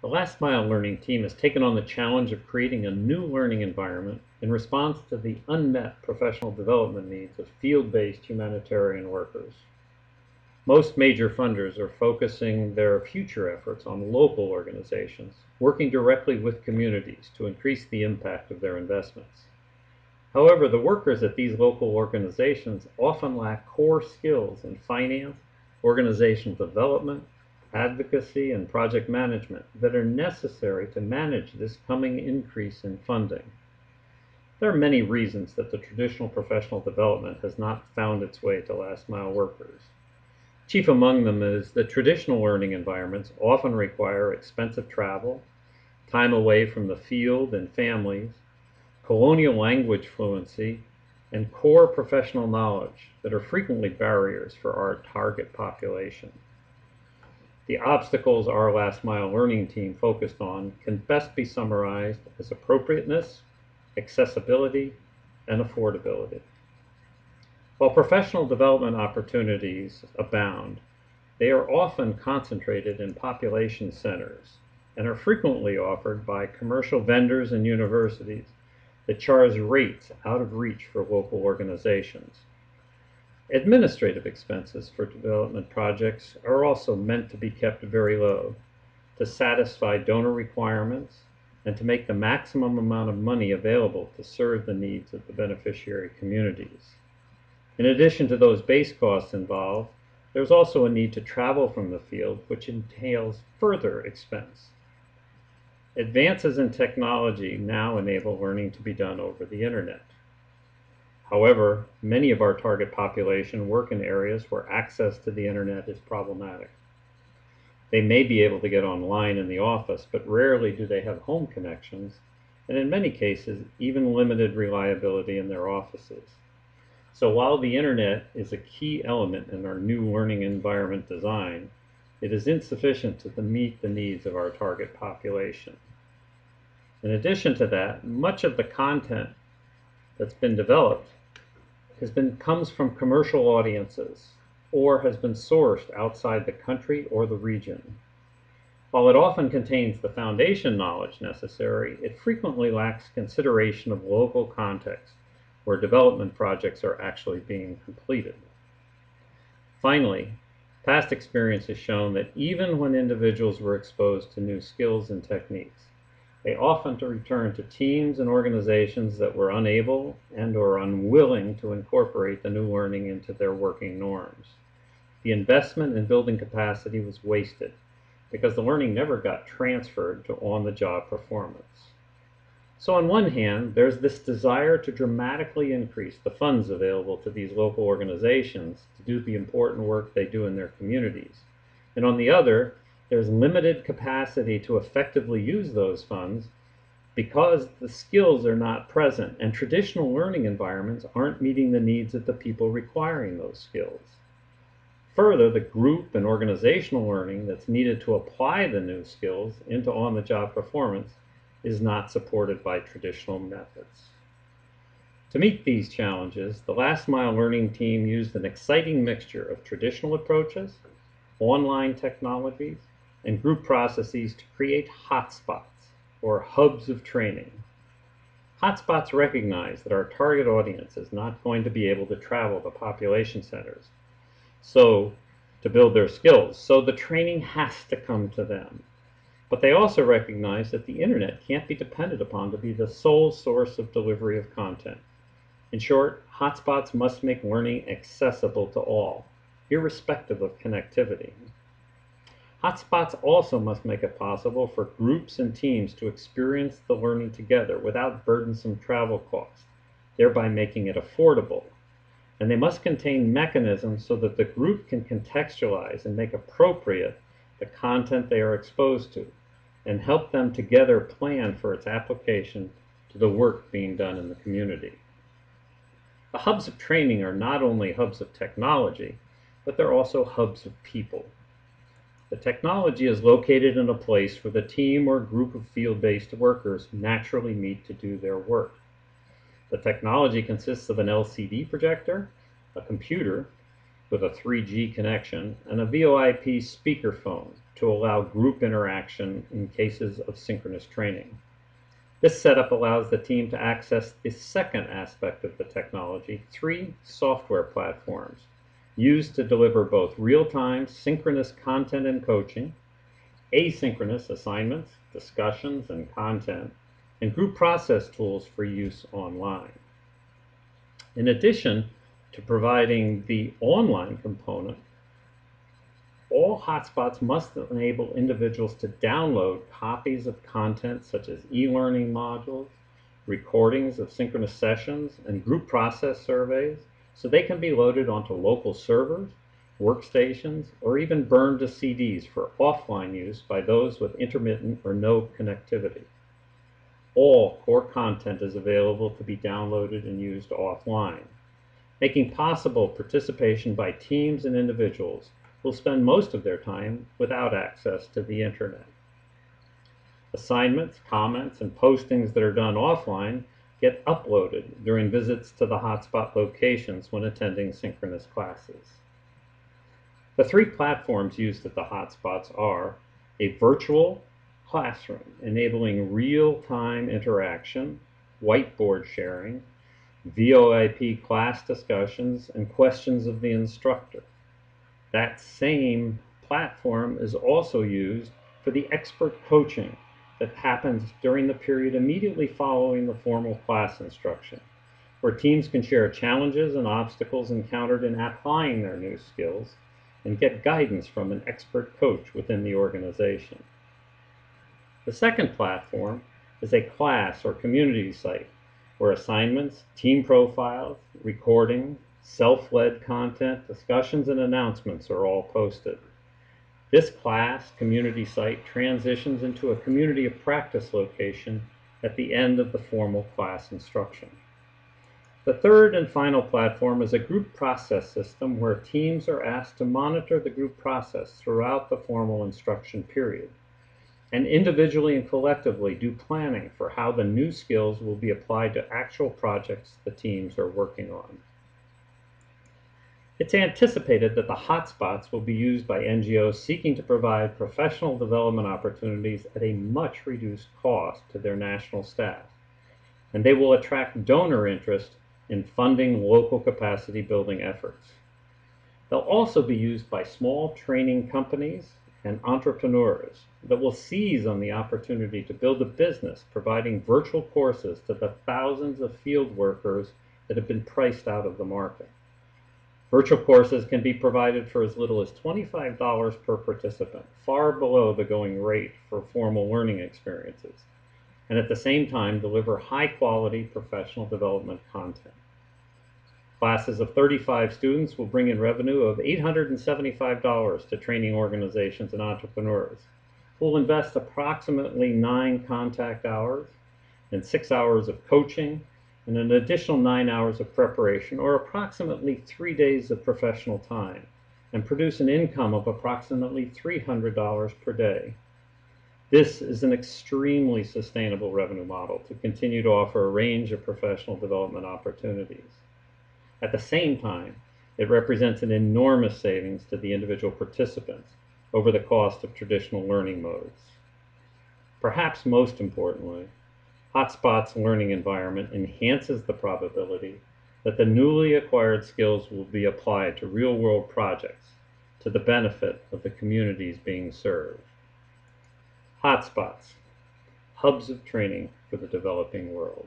The Last Mile Learning team has taken on the challenge of creating a new learning environment in response to the unmet professional development needs of field-based humanitarian workers. Most major funders are focusing their future efforts on local organizations, working directly with communities to increase the impact of their investments. However, the workers at these local organizations often lack core skills in finance, organizational development, advocacy, and project management that are necessary to manage this coming increase in funding. There are many reasons that the traditional professional development has not found its way to last mile workers. Chief among them is that traditional learning environments often require expensive travel, time away from the field and families, colonial language fluency, and core professional knowledge that are frequently barriers for our target population. The obstacles our last mile learning team focused on can best be summarized as appropriateness, accessibility, and affordability. While professional development opportunities abound, they are often concentrated in population centers and are frequently offered by commercial vendors and universities that charge rates out of reach for local organizations. Administrative expenses for development projects are also meant to be kept very low to satisfy donor requirements and to make the maximum amount of money available to serve the needs of the beneficiary communities. In addition to those base costs involved, there's also a need to travel from the field, which entails further expense. Advances in technology now enable learning to be done over the internet. However, many of our target population work in areas where access to the internet is problematic. They may be able to get online in the office, but rarely do they have home connections, and in many cases, even limited reliability in their offices. So while the internet is a key element in our new learning environment design, it is insufficient to meet the needs of our target population. In addition to that, much of the content that's been developed comes from commercial audiences or has been sourced outside the country or the region. While it often contains the foundation knowledge necessary, it frequently lacks consideration of local context where development projects are actually being completed. Finally, past experience has shown that even when individuals were exposed to new skills and techniques, they often return to teams and organizations that were unable and/or unwilling to incorporate the new learning into their working norms. The investment in building capacity was wasted because the learning never got transferred to on-the-job performance. So on one hand, there's this desire to dramatically increase the funds available to these local organizations to do the important work they do in their communities. And on the other, there's limited capacity to effectively use those funds because the skills are not present and traditional learning environments aren't meeting the needs of the people requiring those skills. Further, the group and organizational learning that's needed to apply the new skills into on-the-job performance is not supported by traditional methods. To meet these challenges, the Last Mile Learning team used an exciting mixture of traditional approaches, online technologies, and group processes to create hotspots, or hubs of training. Hotspots recognize that our target audience is not going to be able to travel to population centers to build their skills, so the training has to come to them. But they also recognize that the internet can't be depended upon to be the sole source of delivery of content. In short, hotspots must make learning accessible to all, irrespective of connectivity. Hotspots also must make it possible for groups and teams to experience the learning together without burdensome travel costs, thereby making it affordable. And they must contain mechanisms so that the group can contextualize and make appropriate the content they are exposed to, and help them together plan for its application to the work being done in the community. The hubs of training are not only hubs of technology, but they're also hubs of people. The technology is located in a place where the team or group of field-based workers naturally meet to do their work. The technology consists of an LCD projector, a computer with a 3G connection, and a VoIP speakerphone to to allow group interaction in cases of synchronous training. This setup allows the team to access the second aspect of the technology, 3 software platforms used to deliver both real-time synchronous content and coaching, asynchronous assignments, discussions, and content, and group process tools for use online. In addition to providing the online component, all hotspots must enable individuals to download copies of content such as e-learning modules, recordings of synchronous sessions, and group process surveys, so they can be loaded onto local servers, workstations, or even burned to CDs for offline use by those with intermittent or no connectivity. All core content is available to be downloaded and used offline, making possible participation by teams and individuals who will spend most of their time without access to the internet. Assignments, comments, and postings that are done offline get uploaded during visits to the hotspot locations when attending synchronous classes. The 3 platforms used at the hotspots are a virtual classroom enabling real-time interaction, whiteboard sharing, VoIP class discussions, and questions of the instructor. That same platform is also used for the expert coaching that happens during the period immediately following the formal class instruction, where teams can share challenges and obstacles encountered in applying their new skills and get guidance from an expert coach within the organization. The second platform is a class or community site where assignments, team profiles, recording, self-led content, discussions, and announcements are all posted. This class community site transitions into a community of practice location at the end of the formal class instruction. The third and final platform is a group process system where teams are asked to monitor the group process throughout the formal instruction period, and individually and collectively do planning for how the new skills will be applied to actual projects the teams are working on. It's anticipated that the hotspots will be used by NGOs seeking to provide professional development opportunities at a much reduced cost to their national staff, and they will attract donor interest in funding local capacity building efforts. They'll also be used by small training companies and entrepreneurs that will seize on the opportunity to build a business providing virtual courses to the thousands of field workers that have been priced out of the market. Virtual courses can be provided for as little as $25 per participant, far below the going rate for formal learning experiences, and at the same time deliver high-quality professional development content. Classes of 35 students will bring in revenue of $875 to training organizations and entrepreneurs, who will invest approximately 9 contact hours and 6 hours of coaching and an additional 9 hours of preparation, or approximately 3 days of professional time, and produce an income of approximately $300 per day. This is an extremely sustainable revenue model to continue to offer a range of professional development opportunities. At the same time, it represents an enormous savings to the individual participants over the cost of traditional learning modes. Perhaps most importantly, Hotspot's learning environment enhances the probability that the newly acquired skills will be applied to real-world projects to the benefit of the communities being served. Hotspots, hubs of training for the developing world.